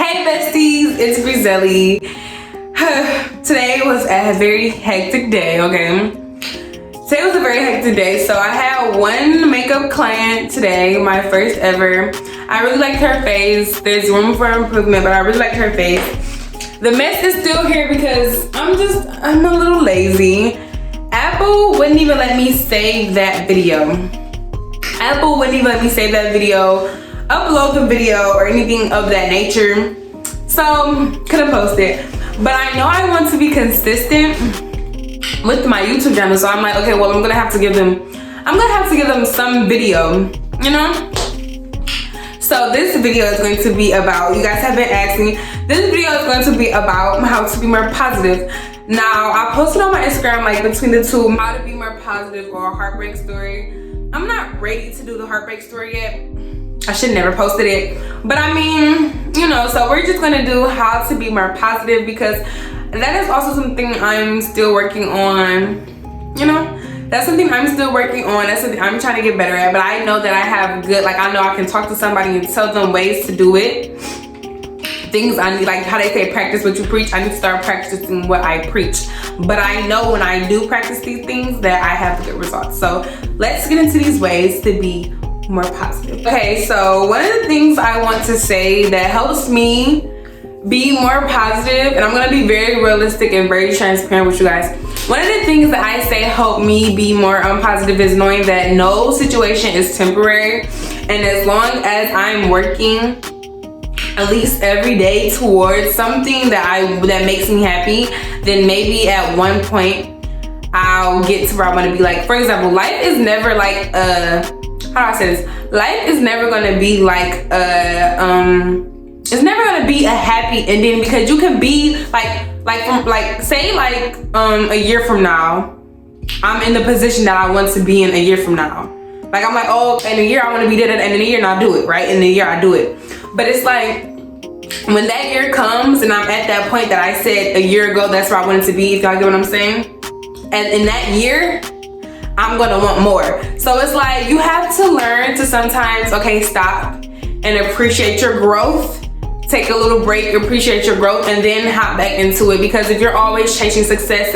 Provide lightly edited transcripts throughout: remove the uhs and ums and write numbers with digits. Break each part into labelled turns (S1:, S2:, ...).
S1: Hey besties, it's Grizelli. Today was a very hectic day, okay? Today was a very hectic day. So I had one makeup client today, my first ever. I really liked her face. There's room for improvement, but I really liked her face. The mess is still here because I'm a little lazy. Apple wouldn't even let me save that video. Apple wouldn't even let me save that video, upload the video, or anything of that nature. So couldn't post it. But I know I want to be consistent with my YouTube channel. So I'm like, okay, well, I'm gonna have to give them some video, you know? So this video is going to be about, you guys have been asking me, this video is going to be about how to be more positive. Now, I posted on my Instagram, like between the two, how to be more positive or a heartbreak story. I'm not ready to do the heartbreak story yet. I should never posted it. But I mean, you know, so we're just gonna do how to be more positive because that is also something I'm still working on, you know? That's something I'm still working on. That's something I'm trying to get better at. But I know that I have good, like I know I can talk to somebody and tell them ways to do it. Things I need, like how they say practice what you preach. I need to start practicing what I preach. But I know when I do practice these things that I have good results. So let's get into these ways to be more positive. Okay, so one of the things I want to say that helps me be more positive, and I'm gonna be very realistic and very transparent with you guys. One of the things that I say help me be more positive is knowing that no situation is temporary, and as long as I'm working at least every day towards something that makes me happy, then maybe at one point I'll get to where I want to be. Like, for example, life is never like how do I say this? Life is never gonna be like it's never gonna be a happy ending, because you can be say a year from now, I'm in the position that I want to be in a year from now. Like I'm like, oh, in a year I want to be dead, and in a year I do it, right? In a year I do it. But it's like when that year comes and I'm at that point that I said a year ago, that's where I wanted to be, if y'all get what I'm saying. And in that year, I'm gonna want more. So it's like you have to learn to sometimes, okay, stop and appreciate your growth. Take a little break, appreciate your growth, and then hop back into it. Because if you're always chasing success,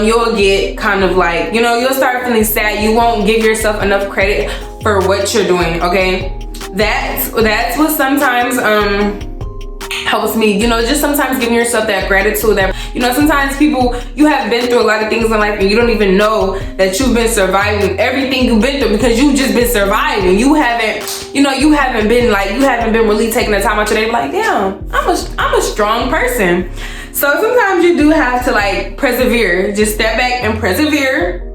S1: you'll get kind of like, you know, you'll start feeling sad. You won't give yourself enough credit for what you're doing, okay? That's what sometimes helps me, you know, just sometimes giving yourself that gratitude. That, you know, sometimes people, you have been through a lot of things in life and you don't even know that you've been surviving everything you've been through because you've just been surviving. You haven't been really taking the time out your day, like, damn, I'm a strong person. So sometimes you do have to like persevere. Just step back and persevere.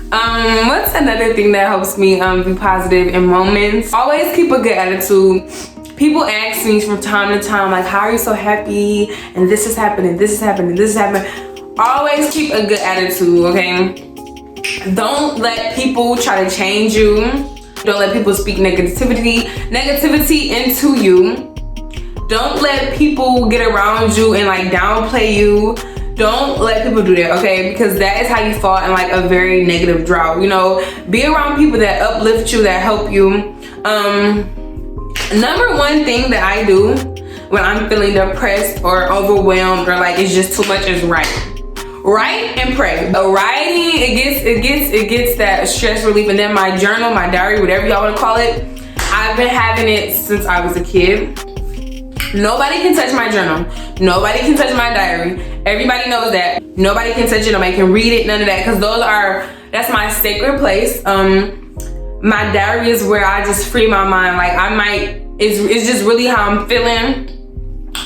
S1: What's another thing that helps me be positive in moments? Always keep a good attitude. People ask me from time to time, like, how are you so happy? And this is happening, this is happening, this is happening. Always keep a good attitude, okay? Don't let people try to change you. Don't let people speak negativity into you. Don't let people get around you and like downplay you. Don't let people do that, okay? Because that is how you fall in like a very negative drought. You know, be around people that uplift you, that help you. Number one thing that I do when I'm feeling depressed or overwhelmed or like it's just too much is write and pray. Writing, it gets that stress relief. And then my journal, my diary, whatever y'all want to call it, I've been having it since I was a kid. Nobody can touch my journal. Nobody can touch my diary. Everybody knows that. Nobody can touch it. Nobody can read it. None of that, because that's my sacred place. My diary is where I just free my mind. Like it's just really how I'm feeling.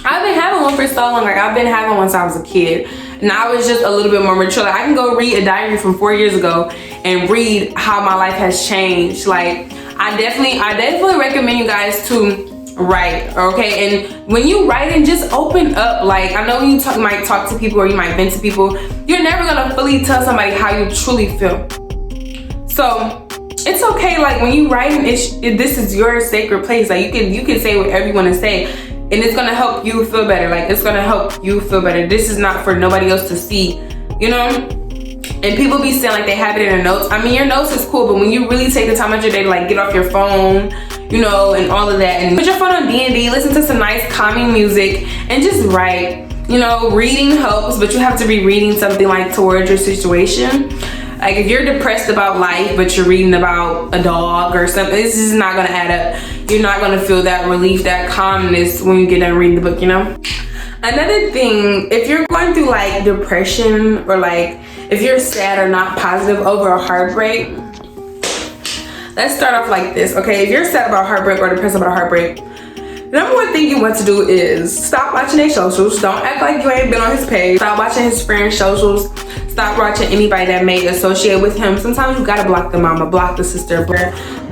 S1: I've been having one for so long. Like I've been having one since I was a kid. Now it's just a little bit more mature. Like I can go read a diary from 4 years ago and read how my life has changed. Like I definitely recommend you guys to write, okay? And when you write and just open up, like I know when you might talk to people or you might vent to people, you're never gonna fully tell somebody how you truly feel. So it's okay, like when you write, this is your sacred place. Like you can say whatever you want to say, and it's gonna help you feel better. Like it's gonna help you feel better. This is not for nobody else to see, you know? And people be saying like they have it in their notes. I mean, your notes is cool, but when you really take the time out of your day to like get off your phone, you know, and all of that. And put your phone on D&D, listen to some nice calming music, and just write. You know, reading helps, but you have to be reading something like towards your situation. Like if you're depressed about life, but you're reading about a dog or something, this is not gonna add up. You're not gonna feel that relief, that calmness when you get done reading the book, you know? Another thing, if you're going through like depression, or like if you're sad or not positive over a heartbreak, let's start off like this, okay? If you're sad about heartbreak or depressed about a heartbreak, the number one thing you want to do is stop watching their socials. Don't act like you ain't been on his page. Stop watching his friends' socials. Stop watching anybody that may associate with him. Sometimes you gotta block the mama, block the sister,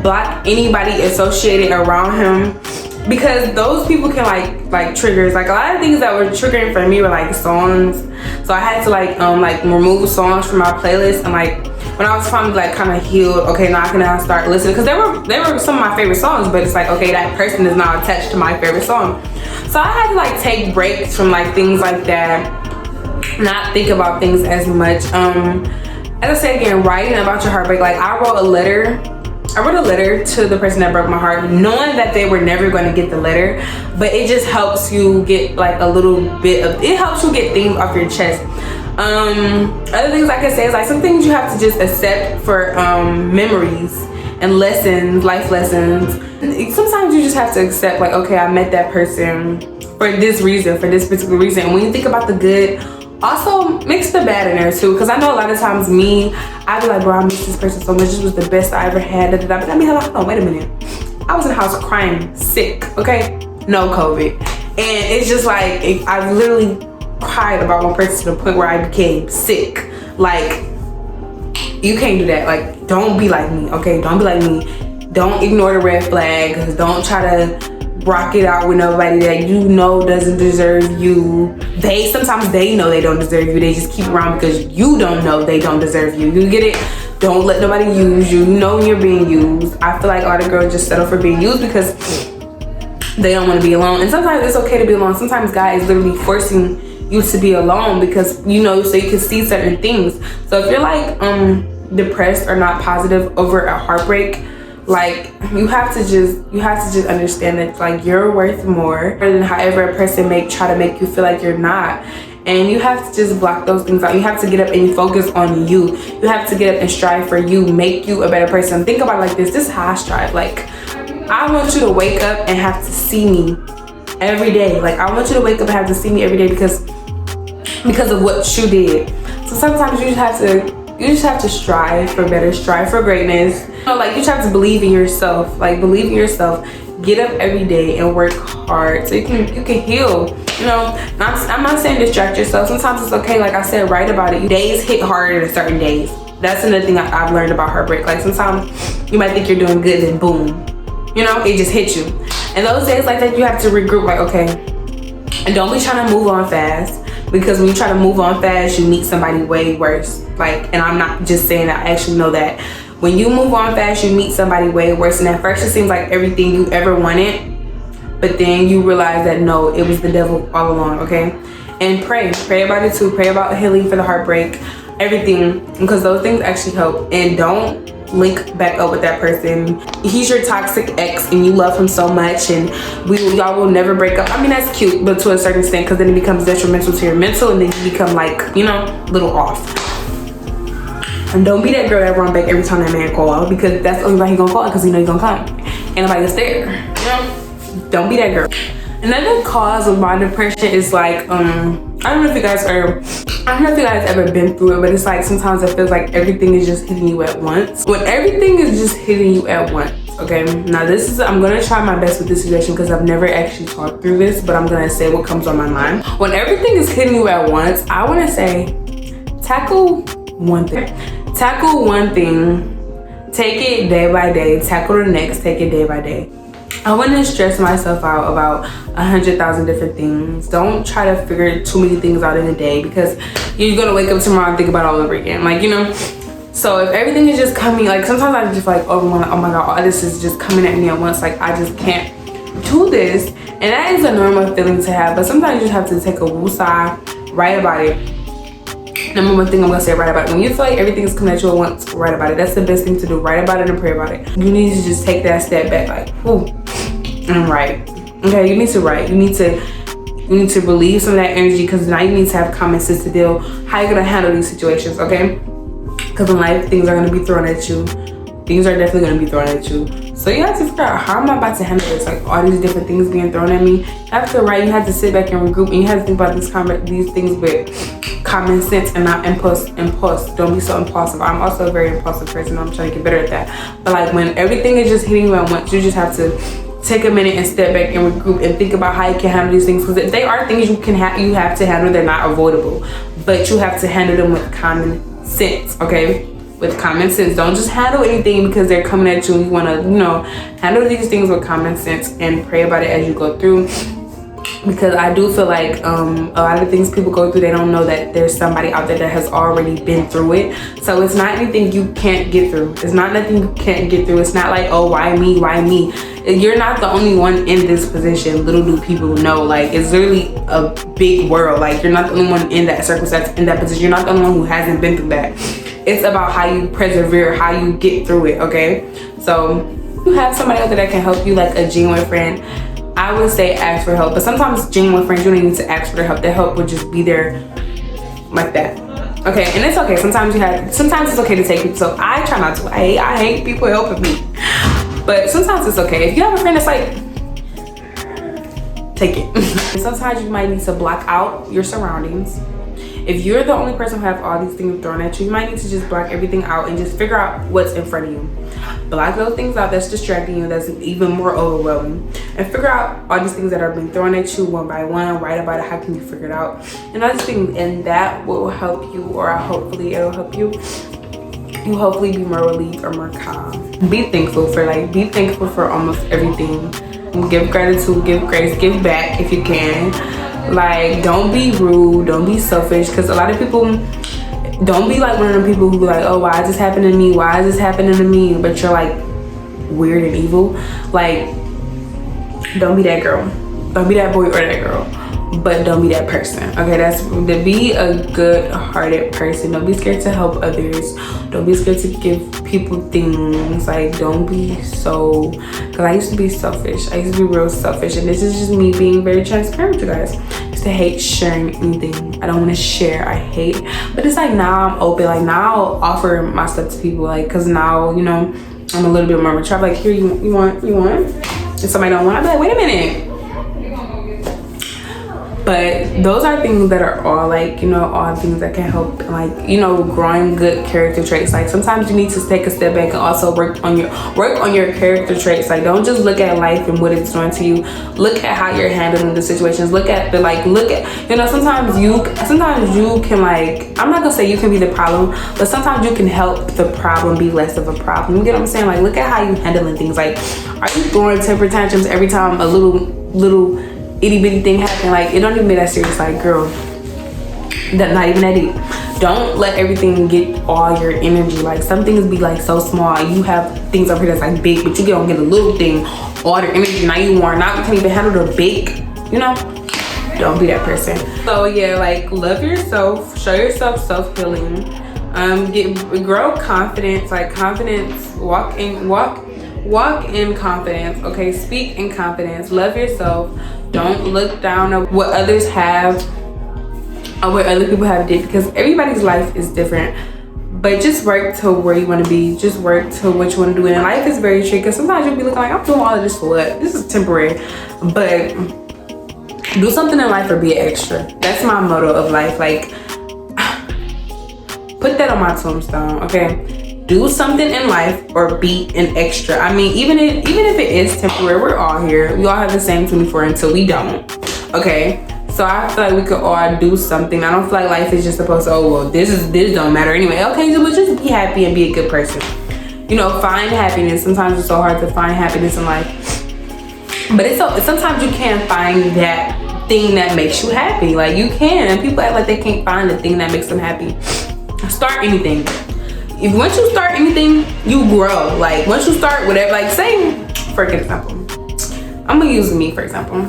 S1: block anybody associated around him, because those people can like triggers. Like a lot of things that were triggering for me were like songs. So I had to like remove songs from my playlist, and like when I was finally like kind of healed, okay, now I can now start listening, because they were some of my favorite songs, but it's like, okay, that person is now attached to my favorite song. So I had to like take breaks from like things like that, not think about things as much. As I said again, writing about your heartbreak, like I wrote a letter to the person that broke my heart, knowing that they were never going to get the letter, but it just helps you get like a little bit of, it helps you get things off your chest. Other things I can say is like some things you have to just accept for memories and lessons, life lessons. Sometimes you just have to accept like, okay, I met that person for this reason, for this particular reason. And when you think about the good, also mix the bad in there too, because I know a lot of times I'd be like, bro, I miss this person so much, this was the best I ever had, but I mean, hold on, wait a minute, I was in the house crying sick, okay, no COVID, and it's just like I literally cried about one person to the point where I became sick. Like, you can't do that. Like, don't be like me, okay? Don't be like me. Don't ignore the red flags. Don't try to rock it out with nobody that you know doesn't deserve you. Sometimes they know they don't deserve you. They just keep around because you don't know they don't deserve you. You get it? Don't let nobody use you. You know when you're being used. I feel like all the girls just settle for being used because they don't want to be alone. And sometimes it's okay to be alone. Sometimes God is literally forcing you to be alone because, you know, so you can see certain things. So if you're like depressed or not positive over a heartbreak, like you have to just understand that like you're worth more than however a person may try to make you feel like you're not. And you have to just block those things out. You have to get up and focus on you. You have to get up and strive for you, make you a better person. Think about it like this. This is how I strive. Like, I want you to wake up and have to see me every day. Like, I want you to wake up and have to see me every day because of what you did. So sometimes you just have to strive for better, strive for greatness. You know, like you just have to believe in yourself. Like, believe in yourself. Get up every day and work hard so you can heal. You know, I'm not saying distract yourself. Sometimes it's okay, like I said, write about it. Days hit harder than certain days. That's another thing I've learned about heartbreak. Like sometimes you might think you're doing good and boom, you know, it just hits you. And those days like that, you have to regroup, like, okay, and don't be trying to move on fast. Because when you try to move on fast, you meet somebody way worse. Like, and I'm not just saying that, I actually know that. When you move on fast, you meet somebody way worse. And at first it seems like everything you ever wanted, but then you realize that no, it was the devil all along, okay? And pray about it too. Pray about healing for the heartbreak, everything, because those things actually help. And don't link back up with that person. He's your toxic ex and you love him so much and y'all will never break up. I mean, that's cute, but to a certain extent, because then it becomes detrimental to your mental and then you become like, you know, a little off. And don't be that girl that run back every time that man call, because that's the only time he gonna call, because you know he's gonna come. Ain't nobody that's there, you know? Don't be that girl. Another cause of my depression is like, I don't know if you guys ever been through it, but it's like sometimes it feels like everything is just hitting you at once. When everything is just hitting you at once, okay? Now I'm gonna try my best with this situation because I've never actually talked through this, but I'm gonna say what comes on my mind. When everything is hitting you at once, I wanna say, tackle one thing. Tackle one thing, take it day by day, tackle the next, take it day by day. I wouldn't stress myself out about 100,000 different things. Don't try to figure too many things out in a day because you're gonna wake up tomorrow and think about it all over again. Like, you know, so if everything is just coming, like sometimes I just like, oh my God, all this is just coming at me at once. Like, I just can't do this. And that is a normal feeling to have, but sometimes you just have to take a woosah, write about it. Number one thing I'm gonna say, write about it. When you feel like everything is coming at you at once, write about it. That's the best thing to do. Write about it and pray about it. You need to just take that step back, like, whoo, and write. Okay, you need to write. You need to relieve some of that energy, because now you need to have common sense to deal how you're gonna handle these situations, okay? Because in life, things are gonna be thrown at you. Things are definitely gonna be thrown at you. So you have to figure out, how am I about to handle this? Like, all these different things being thrown at me. You have to write. You have to sit back and regroup, and you have to think about these things with common sense and not impulse. Don't be so impulsive. I'm also a very impulsive person. I'm trying to get better at that. But like, when everything is just hitting you at once, you just have to take a minute and step back and regroup and think about how you can handle these things. Because if they are things you have to handle, they're not avoidable. But you have to handle them with common sense, okay? With common sense. Don't just handle anything because they're coming at you. You want to, handle these things with common sense and pray about it as you go through. Because I do feel like a lot of the things people go through, they don't know that there's somebody out there that has already been through it. So it's not anything you can't get through. It's not nothing you can't get through. It's not like, oh, why me? Why me? You're not the only one in this position. Little do people know. Like, it's literally a big world. Like, you're not the only one in that circumstance, in that position. You're not the only one who hasn't been through that. It's about how you persevere, how you get through it, okay? So you have somebody out there that can help you, like a genuine friend. I would say ask for help, but sometimes genuine friends, you don't need to ask for their help. Their help would just be there like that. Okay, and it's okay. Sometimes it's okay to take it. So I try not to. I hate people helping me. But sometimes it's okay. If you have a friend that's like, take it. And sometimes you might need to block out your surroundings. If you're the only person who have all these things thrown at you, you might need to just block everything out and just figure out what's in front of you. Block those things out that's distracting you, that's even more overwhelming. And figure out all these things that are being thrown at you one by one. Write about it. How can you figure it out? And other things, and that will help you, or hopefully it'll help you. You hopefully be more relieved or more calm. Be thankful for almost everything. Give gratitude, give grace, give back if you can. Like, don't be rude, don't be selfish, because a lot of people, don't be like one of the people who be like, oh, why is this happening to me? Why is this happening to me? But you're like weird and evil. Like, don't be that girl. Don't be that boy or that girl. But don't be that person. Okay, that's to be a good-hearted person. Don't be scared to help others. Don't be scared to give people things. Like, don't be so, because I used to be selfish. I used to be real selfish, and this is just me being very transparent with you guys. I used to hate sharing anything. I don't want to share. I hate, but it's like now I'm open. Like, now I'll offer my stuff to people. Like, because now, I'm a little bit more mature. Like, here, you want? If somebody don't want, I'll be like, wait a minute. But those are things that are all like, all things that can help, like, growing good character traits. Like, sometimes you need to take a step back and also work on your character traits. Like, don't just look at life and what it's doing to you. Look at how you're handling the situations. Sometimes you can, like, I'm not gonna say you can be the problem, but sometimes you can help the problem be less of a problem. You get what I'm saying? Like, look at how you handling things. Like, are you throwing temper tantrums every time a little itty bitty thing happen? Like, it don't even be that serious. Like, girl, that's not even that deep. Don't let everything get all your energy. Like, some things be like so small. You have things over here that's like big, but you don't get a little thing, all the energy. Now you can't even handle the big, Don't be that person. So yeah, like, love yourself, show yourself self-healing, grow confidence. Like, confidence, walk in confidence, okay? Speak in confidence. Love yourself. Don't look down at what others have or what other people have did, because everybody's life is different. But just work to where you want to be. Just work to what you want to do. And life is very tricky, because sometimes you'll be looking like, I'm doing all of this for what? This is temporary. But do something in life or be an extra. That's my motto of life. Like, put that on my tombstone, okay? Do something in life or be an extra. I mean, even if it is temporary, we're all here. We all have the same 24 until we don't. Okay? So I feel like we could all do something. I don't feel like life is just supposed to, oh, well, this don't matter anyway. Okay, so just be happy and be a good person. Find happiness. Sometimes it's so hard to find happiness in life. But sometimes you can find that thing that makes you happy. Like, you can. And people act like they can't find the thing that makes them happy. Start anything. Once you start anything, you grow. Like, once you start whatever, like, say, for example, I'm gonna use me for example.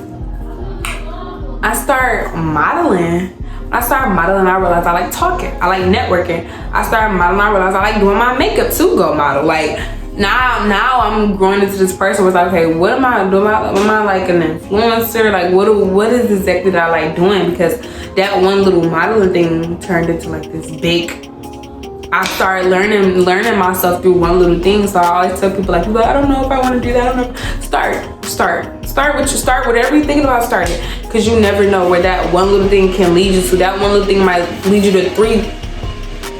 S1: I start modeling, I started modeling, I realized I like talking, I like networking. I started modeling, I realized I like doing my makeup to go model. Like now I'm growing into this person where it's like, okay, what am I doing? Am I like an influencer? Like what is exactly that I like doing? Because that one little modeling thing turned into like this big. I started learning myself through one little thing. So I always tell people like, I don't know if I want to do that. I don't know. Start whatever you're thinking about starting, because you never know where that one little thing can lead you to. That one little thing might lead you to 3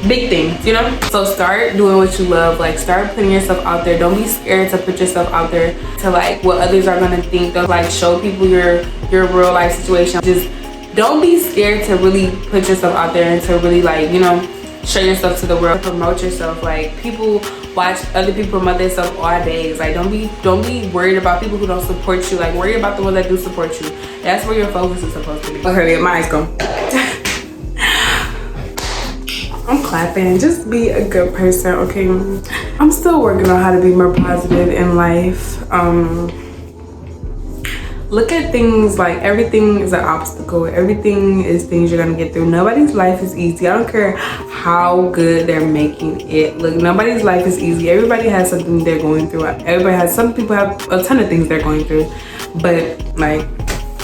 S1: big things, you know? So start doing what you love. Like start putting yourself out there. Don't be scared to put yourself out there to like what others are gonna think. Don't like show people your real life situation. Just don't be scared to really put yourself out there and to really like, you know, show yourself to the world. Promote yourself. Like people watch other people promote themselves all days. Like don't be worried about people who don't support you. Like worry about the ones that do support you. That's where your focus is supposed to be. Okay, my eyes go. I'm clapping. Just be a good person, okay? I'm still working on how to be more positive in life. Look at things like everything is an obstacle. Everything is things you're gonna get through. Nobody's life is easy. I don't care how good they're making it. Look, nobody's life is easy. Everybody has something they're going through. Some people have a ton of things they're going through. But like,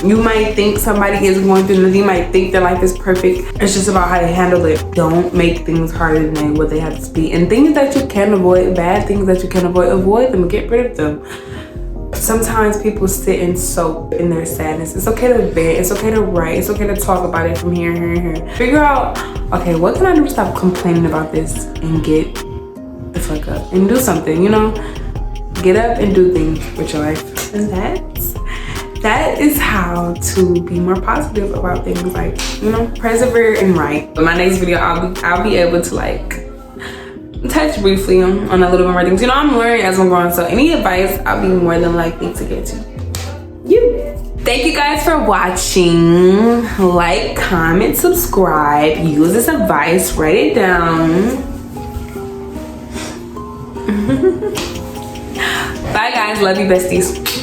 S1: you might think somebody is going through nothing. You might think their life is perfect. It's just about how they handle it. Don't make things harder than what they have to be. And things that you can avoid, bad things that you can avoid them. Get rid of them. Sometimes people sit and soak in their sadness. It's okay to vent. It's okay to write. It's okay to talk about it from here and here. Figure out, okay, what can I do to stop complaining about this and get the fuck up and do something, you know? Get up and do things with your life. And that is how to be more positive about things, like, you know, persevere and write. In my next video, I'll be able to like touch briefly on a little bit more things. You know, I'm learning as I'm going, so any advice I'll be more than likely to get to you. Thank you guys for watching. Like, comment, subscribe, use this advice, write it down. Bye guys, love you besties.